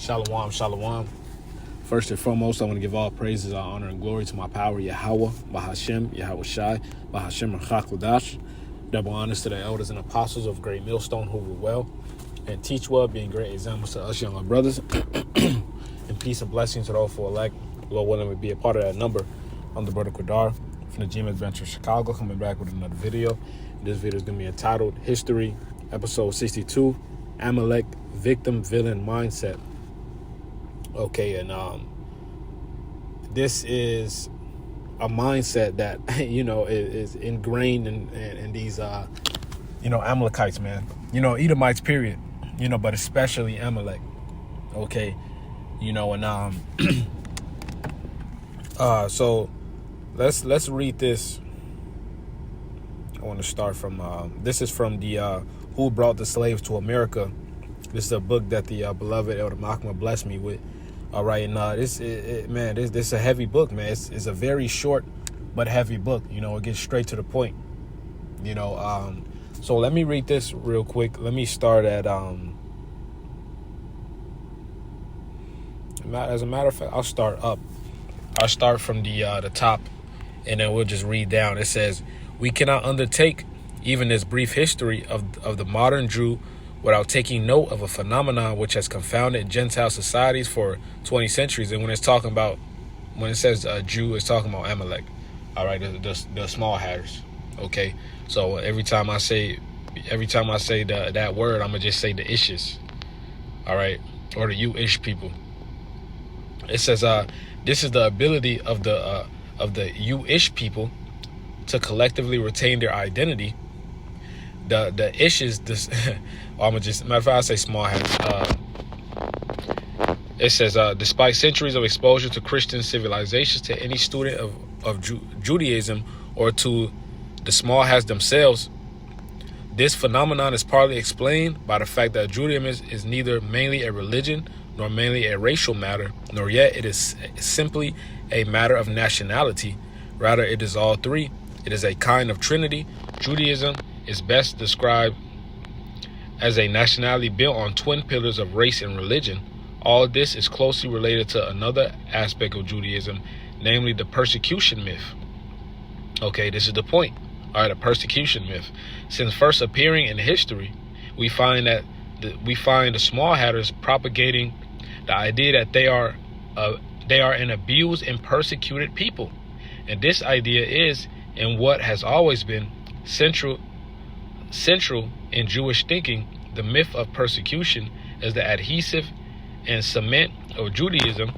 Shalom, shalom. First and foremost, I want to give all praises, all honor, and glory to my power, Yahweh, Bahashem, Yahweh Shai, Bahashem, and Chakudash. Double honors to the elders and apostles of Great Millstone who rule well and teach well, being great examples to us younger brothers. And peace and blessings to all for elect. Lord willing, we be a part of that number. I'm the brother Qadar from the Gym Adventure Chicago, coming back with another video. This video is going to be entitled History, Episode 62, Amalek, Victim Villain Mindset. Okay, and this is a mindset that is ingrained in these Amalekites, man. Edomites, period. But especially Amalek. Okay, and so let's read this. I want to start from this is from the Who Brought the Slaves to America. This is a book that the beloved Elder Malcolm blessed me with. All right, and this is a heavy book, man. It's a very short but heavy book. It gets straight to the point. So let me read this real quick. Let me start at as a matter of fact, I'll start up. I'll start from the top, and then we'll just read down. It says, "We cannot undertake even this brief history of the modern Jew without taking note of a phenomenon which has confounded Gentile societies for 20 centuries. And when it says Jew, it's talking about Amalek. All right, the small hatters. Okay, so every time I say that word, I'm gonna just say the Ishes. All right, or the you-ish people. It says this is the ability of the you-ish people to collectively retain their identity. The Ishes, this I'm gonna just matter of fact, I say small hats. It says despite centuries of exposure to Christian civilizations, to any student of Judaism or to the small hats themselves, this phenomenon is partly explained by the fact that Judaism is neither mainly a religion nor mainly a racial matter, nor yet it is simply a matter of nationality. Rather, it is all three. It is a kind of trinity. Judaism is best described as a nationality built on twin pillars of race and religion. All this is closely related to another aspect of Judaism, namely the persecution myth. Okay, this is the point. All right, the persecution myth. Since first appearing in history, we find the small hatters propagating the idea that they are an abused and persecuted people, and this idea is, and what has always been, central in Jewish thinking. The myth of persecution is the adhesive and cement of Judaism.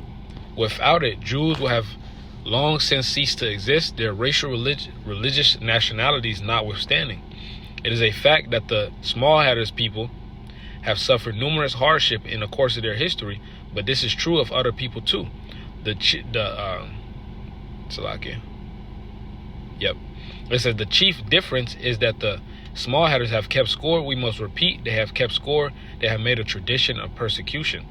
Without it, Jews will have long since ceased to exist, their racial religious nationalities notwithstanding. It is a fact that the small hatters people have suffered numerous hardship in the course of their history, but this is true of other people too. It says the chief difference is that the small hatters have kept score. We must repeat, they have kept score. They have made a tradition of persecution.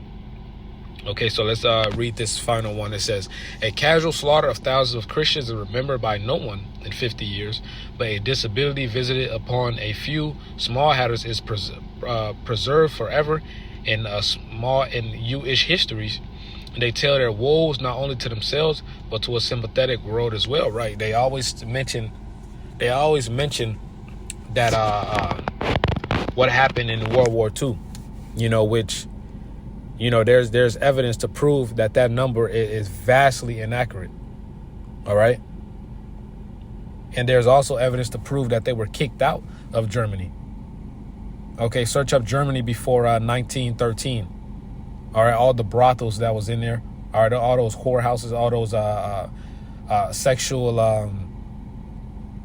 Okay, so let's read this final one. It says, a casual slaughter of thousands of Christians is remembered by no one in 50 years, but a disability visited upon a few small hatters is preserved forever in you-ish histories. And they tell their woes not only to themselves, but to a sympathetic world as well, right? They always mention that what happened in World War II, which, there's evidence to prove that number is vastly inaccurate. All right. And there's also evidence to prove that they were kicked out of Germany. Okay, search up Germany before 1913. All right, all the brothels that was in there. All right, all those whorehouses, all those sexual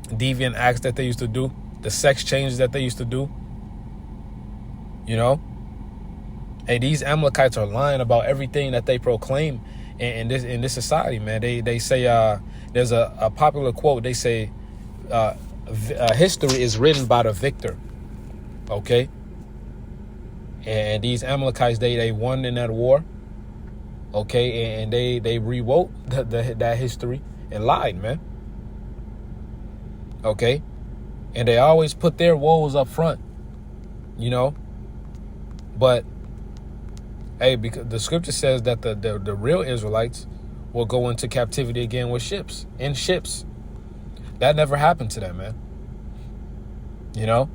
deviant acts that they used to do, the sex changes that they used to do. Hey, these Amalekites are lying about everything that they proclaim in this society, man. They say there's a popular quote. They say history is written by the victor. Okay. And these Amalekites, they won in that war. Okay, and they rewrote that history and lied, man. Okay, and they always put their woes up front, But Hey, because the scripture says that the real Israelites will go into captivity again with ships, in ships. That never happened to them, man. You know?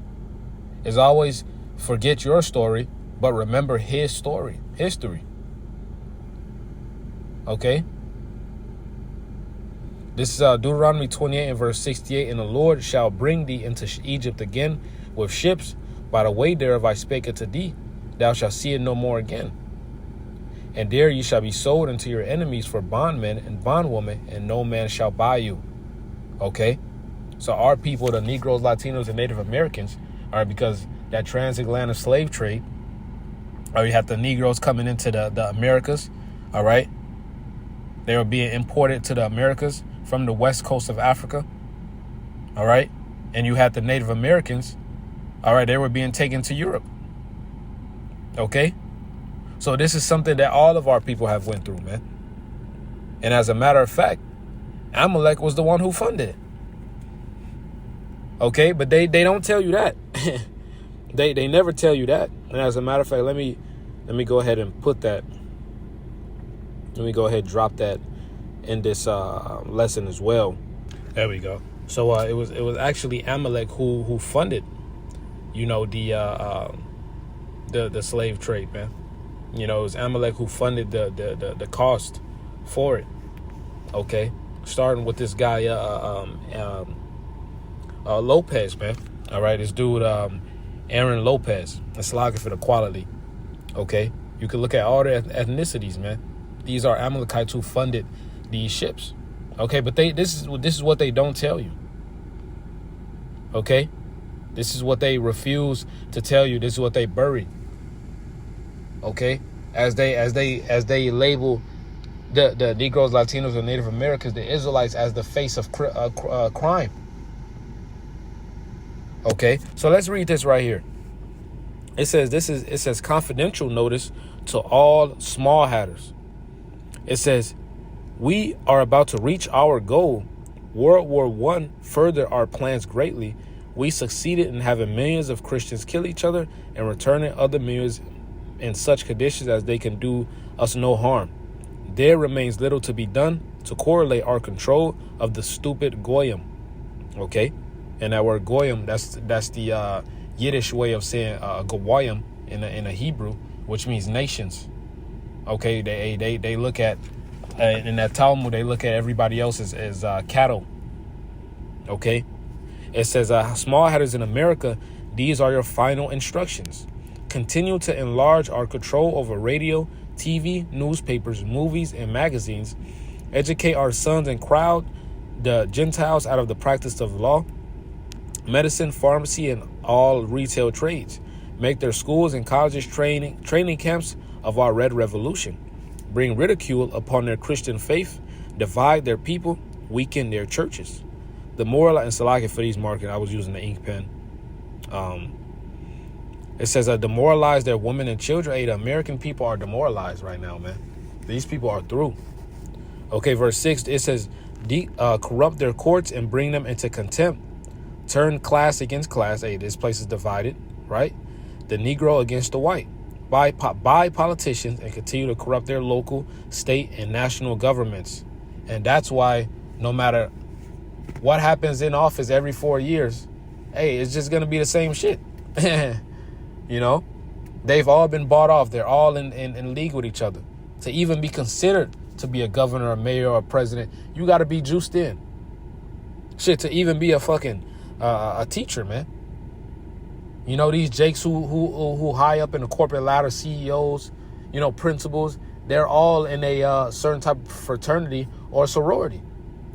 It's always forget your story, but remember his story, history. Okay? This is Deuteronomy 28 and verse 68. And the Lord shall bring thee into Egypt again with ships. By the way thereof I spake unto thee, thou shalt see it no more again. And there you shall be sold unto your enemies for bondmen and bondwomen, and no man shall buy you. Okay? So our people, the Negroes, Latinos, and Native Americans, all right, because that transatlantic slave trade, or you have the Negroes coming into the Americas, all right? They were being imported to the Americas from the west coast of Africa, all right? And you had the Native Americans, all right, they were being taken to Europe, okay? So this is something that all of our people have went through, man. And as a matter of fact, Amalek was the one who funded it. Okay, but they don't tell you that. they never tell you that. And as a matter of fact, let me go ahead and put that. Let me go ahead and drop that in this lesson as well. There we go. So it was actually Amalek who funded, you know, the slave trade, man. You know, it was Amalek who funded the cost for it. Okay, starting with this guy Lopez, man. All right, this dude Aaron Lopez. That's logging for the quality. Okay, you can look at all the ethnicities, man. These are Amalekites who funded these ships. Okay, but this is what they don't tell you. Okay, this is what they refuse to tell you. This is what they bury. Okay, as they label the Negroes, Latinos, and Native Americans, the Israelites, as the face of crime. Okay, so let's read this right here. It says confidential notice to all small hatters. It says, we are about to reach our goal. World War I furthered our plans greatly. We succeeded in having millions of Christians kill each other and returning other millions in such conditions as they can do us no harm. There remains little to be done to correlate our control of the stupid Goyim. Okay, and that word Goyim, that's the Yiddish way of saying Goyim in a Hebrew, which means nations. Okay, they look at in that Talmud, they look at everybody else as cattle. Okay, it says small hatters in America, these are your final instructions. Continue to enlarge our control over radio, TV, newspapers, movies, and magazines. Educate our sons and crowd the Gentiles out of the practice of law, medicine, pharmacy, and all retail trades. Make their schools and colleges training camps of our Red Revolution. Bring ridicule upon their Christian faith. Divide their people. Weaken their churches. The moral and Salaki for these markets, I was using the ink pen. It says demoralize their women and children. Hey, the American people are demoralized right now, man. These people are through. Okay, verse 6, it says corrupt their courts and bring them into contempt. Turn class against class. Hey, this place is divided, right? The Negro against the white. Buy politicians and continue to corrupt their local, state, and national governments. And that's why no matter what happens in office every 4 years, hey, it's just going to be the same shit. You know, they've all been bought off. They're all in league with each other. To even be considered to be a governor, a mayor, or a president, you got to be juiced in. Shit, to even be a fucking a teacher, man. You know, these jakes who high up in the corporate ladder, CEOs, you know, principals, they're all in a certain type of fraternity or sorority.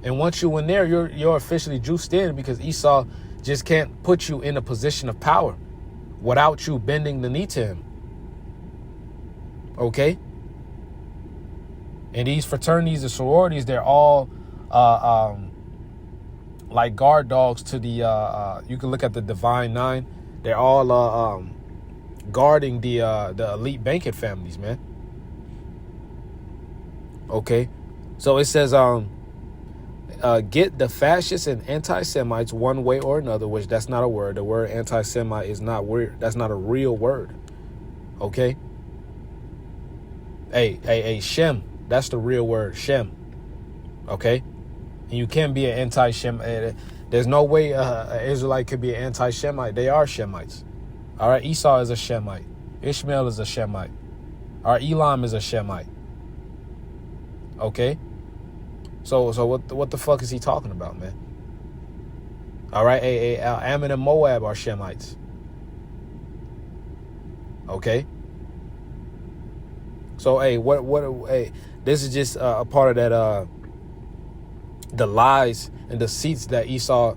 And once you in there, you're officially juiced in, because Esau just can't put you in a position of power without you bending the knee to him. Okay? And these fraternities and sororities, they're all like guard dogs to the you can look at the Divine Nine. They're all guarding the elite banquet families, man. Okay? So it says get the fascists and anti-Semites one way or another, which that's not a word. The word anti-Semite is not weird. That's not a real word. Okay? Hey, Shem. That's the real word, Shem. Okay? And you can't be an anti-Shem. There's no way an Israelite could be an anti-Shemite. They are Shemites. All right? Esau is a Shemite. Ishmael is a Shemite. All right? Elam is a Shemite. Okay? So what the fuck is he talking about, man? All right? Ammon and Moab are Shemites. Okay? So, this is just a part of that, the lies and deceits that Esau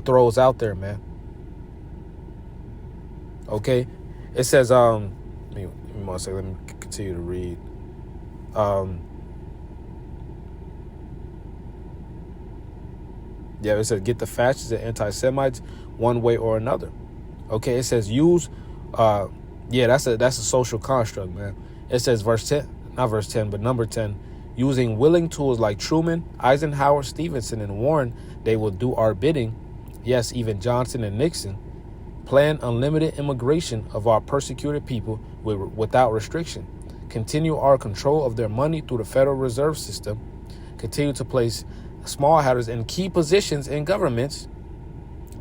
throws out there, man. Okay? It says, let me 1 second, let me continue to read. Yeah, it says, get the fascists and anti-Semites one way or another. Okay, it says use, that's a social construct, man. It says verse 10, not verse 10, but number 10, using willing tools like Truman, Eisenhower, Stevenson, and Warren, they will do our bidding. Yes, even Johnson and Nixon plan unlimited immigration of our persecuted people without restriction. Continue our control of their money through the Federal Reserve System. Continue to place small hatters in key positions in governments,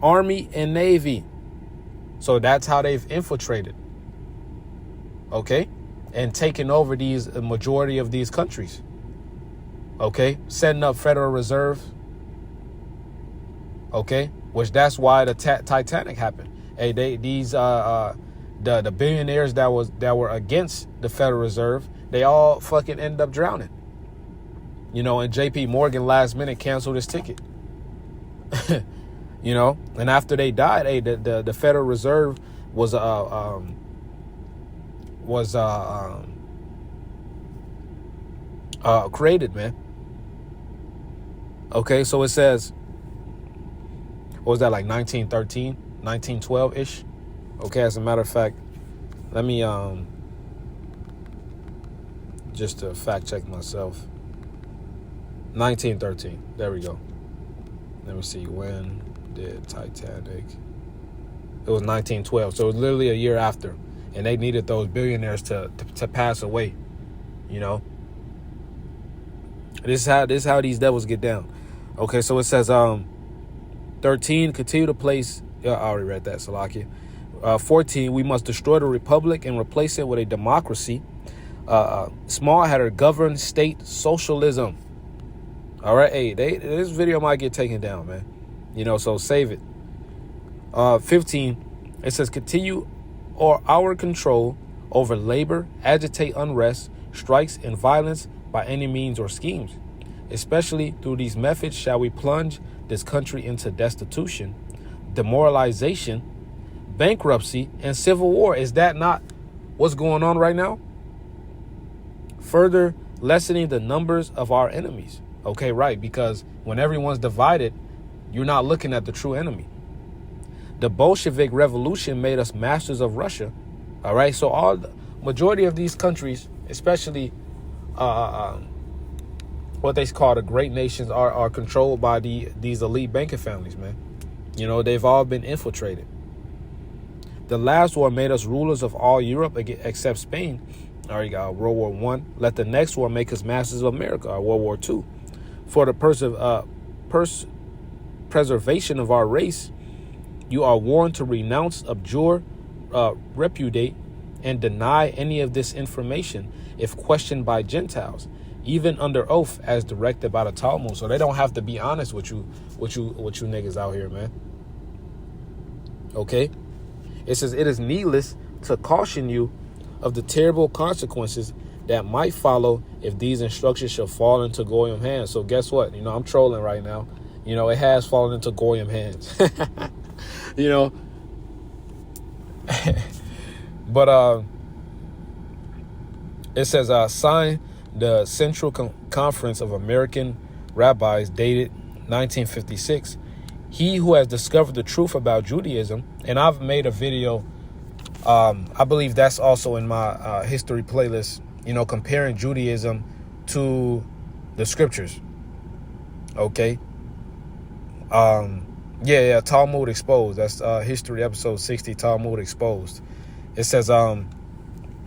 Army, and Navy. So that's how they've infiltrated. Okay? And taken over the majority of these countries. Okay? Setting up Federal Reserve. Okay? Which that's why the Titanic happened. Hey, the billionaires that were against the Federal Reserve, they all fucking end up drowning. You know, and JP Morgan last minute canceled his ticket. You know, and after they died, hey, the Federal Reserve was created, man. Okay, so it says, what was that, like 1913, 1912-ish? Okay, as a matter of fact, let me just to fact check myself. 1913. There we go. Let me see. When did Titanic? It was 1912. So it was literally a year after. And they needed those billionaires to pass away. You know? This is how these devils get down. Okay, so it says 13, continue to place, I already read that, Salakia. 14, we must destroy the republic and replace it with a democracy. Small hatter governed state socialism. All right, hey, this video might get taken down, man. You know, so save it. 15, it says continue our control over labor, agitate unrest, strikes, and violence by any means or schemes. Especially through these methods shall we plunge this country into destitution, demoralization, bankruptcy, and civil war. Is that not what's going on right now? Further lessening the numbers of our enemies. Okay, right, because when everyone's divided, you're not looking at the true enemy. The Bolshevik Revolution made us masters of Russia. All right, so all the majority of these countries, especially what they call the great nations, are controlled by these elite banking families, man. You know, they've all been infiltrated. The last war made us rulers of all Europe except Spain. All right, World War I. Let the next war make us masters of America, World War II. For the preservation of our race, you are warned to renounce, abjure, repudiate, and deny any of this information if questioned by Gentiles, even under oath as directed by the Talmud. So they don't have to be honest with you niggas out here, man. Okay? It says, it is needless to caution you of the terrible consequences that might follow if these instructions shall fall into Goyim hands. So guess what? You know, I'm trolling right now. You know, it has fallen into Goyim hands. You know. But it says, sign the Central Conference of American Rabbis dated 1956. He who has discovered the truth about Judaism, and I've made a video, I believe that's also in my history playlist, you know, comparing Judaism to the scriptures. Okay. Talmud Exposed. That's history episode 60, Talmud Exposed. It says, let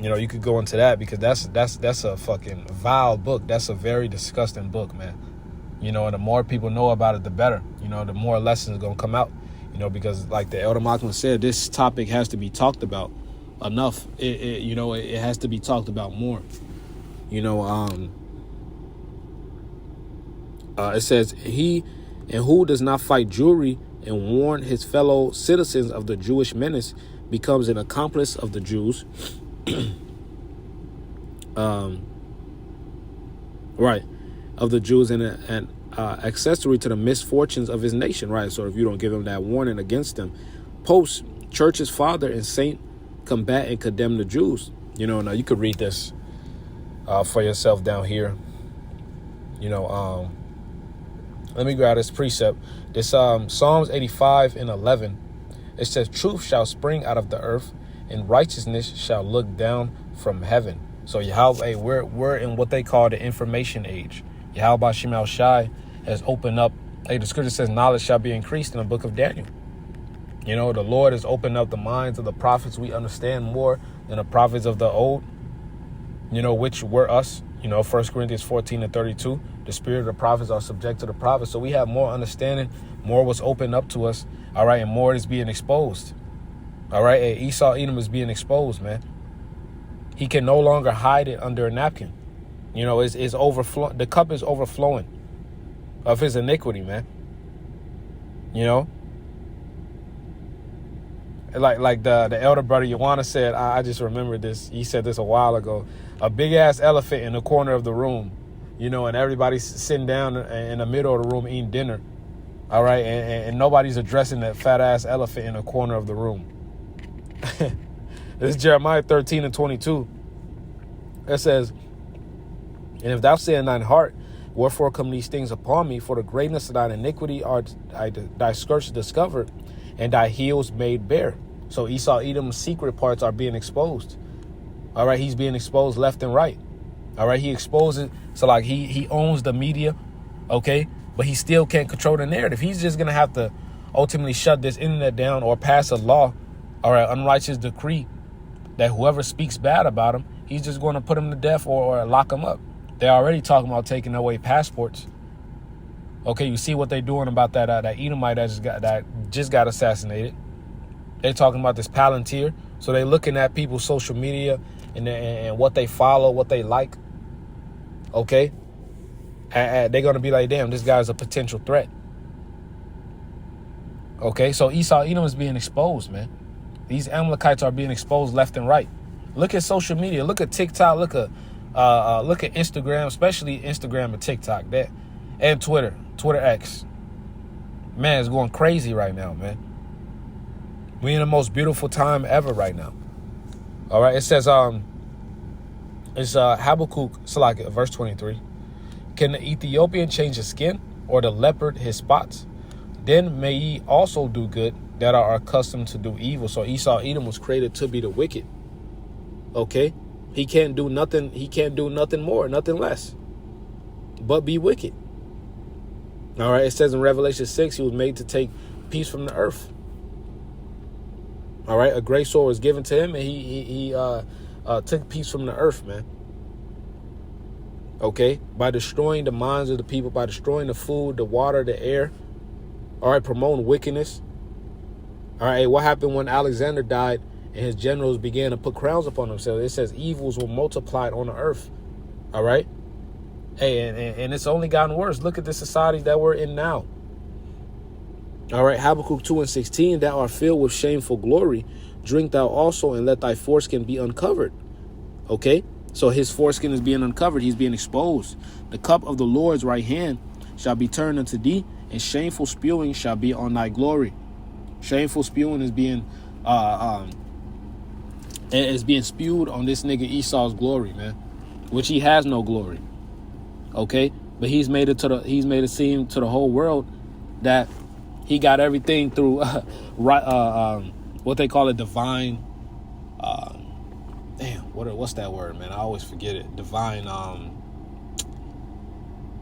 You could go into that, because that's a fucking vile book. That's a very disgusting book, man. And the more people know about it, the better. The more lessons going to come out. Because like the Elder Malcolm said, this topic has to be talked about enough. It has to be talked about more. It says, he and who does not fight Jewry and warn his fellow citizens of the Jewish menace becomes an accomplice of the Jews. Right, of the Jews, and an accessory to the misfortunes of his nation. Right, so if you don't give him that warning against them, post church's father and saint combat and condemn the Jews. Now you could read this for yourself down here. Let me grab this precept. This Psalms 85 and 11. It says, truth shall spring out of the earth, and righteousness shall look down from heaven. So Yahweh, we're in what they call the information age. Yahweh Shemal Shai has opened up. The scripture says knowledge shall be increased in the book of Daniel. The Lord has opened up the minds of the prophets. We understand more than the prophets of the old, which were us. 1 Corinthians 14 and 32. The spirit of the prophets are subject to the prophets. So we have more understanding, more was opened up to us. All right. And more is being exposed. All right. And Esau Edom is being exposed, man. He can no longer hide it under a napkin. It's overflow. The cup is overflowing of his iniquity, man. Like the elder brother Yawana said, I just remembered this. He said this a while ago. A big ass elephant in the corner of the room, and everybody's sitting down in the middle of the room eating dinner. All right. And nobody's addressing that fat ass elephant in the corner of the room. This is Jeremiah 13 and 22. It says, and if thou say in thine heart, wherefore come these things upon me? For the greatness of thine iniquity are thy skirts discovered, and thy heels made bare. So Esau Edom's secret parts are being exposed. All right, he's being exposed left and right. All right, he exposes. So like he owns the media, okay, but he still can't control the narrative. He's just gonna have to ultimately shut this internet down or pass a law, all right, unrighteous decree, that whoever speaks bad about him, he's just going to put him to death or lock him up. They're already talking about taking away passports. Okay, you see what they're doing about that Edomite that just got assassinated. They're talking about this Palantir. So they're looking at people's social media and what they follow, what they like. Okay, they're going to be like, damn, this guy's a potential threat. Okay, so Esau Edom is being exposed, man. These Amalekites are being exposed left and right. Look at social media. Look at TikTok. Look at Instagram, especially Instagram and TikTok, and Twitter X. Man, it's going crazy right now, man. We in the most beautiful time ever right now. All right, it says it's Habakkuk, verse 23. Can the Ethiopian change his skin, or the leopard his spots? Then may ye also do good that are accustomed to do evil. So Esau Edom was created to be the wicked. Okay, he can't do nothing. He can't do nothing more, nothing less, but be wicked. All right, it says in Revelation 6, he was made to take peace from the earth. All right, a great sword was given to him, and he took peace from the earth, man. Okay, by destroying the minds of the people, by destroying the food, the water, the air. All right, promoting wickedness. All right, what happened when Alexander died and his generals began to put crowns upon themselves? It says evils were multiplied on the earth. All right. Hey, and it's only gotten worse. Look at the society that we're in now. All right, Habakkuk 2 and 16, thou art filled with shameful glory. Drink thou also, and let thy foreskin be uncovered. Okay, so his foreskin is being uncovered. He's being exposed. The cup of the Lord's right hand shall be turned unto thee, and shameful spewing shall be on thy glory. Shameful spewing is being spewed on this nigga Esau's glory, man, which he has no glory. Okay, but he's made it seem to the whole world that he got everything through what they call a divine. What's that word, man? I always forget it. Divine.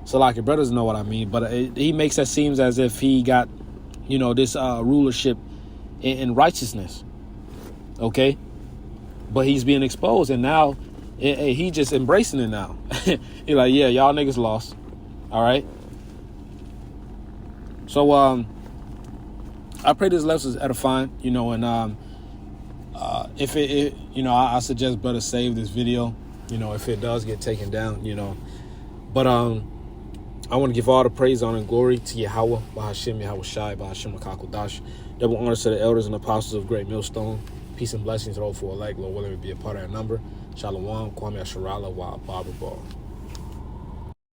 So like your brothers know what I mean, but he makes it seem as if he got, this rulership in righteousness. Okay, but he's being exposed, and now he just embracing it now. He like, yeah, y'all niggas lost. All right. So I pray this lesson is edifying, and if I suggest better save this video, if it does get taken down, but I want to give all the praise, honor, and glory to Yahweh, Bahashim, Yahweh Shai, Bahashim, Makakodash. Double honor to the elders and apostles of Great Millstone. Peace and blessings to all for elect, Lord willing to be a part of our number. Shalom, Kwame Asharala, Wa Baba Ball.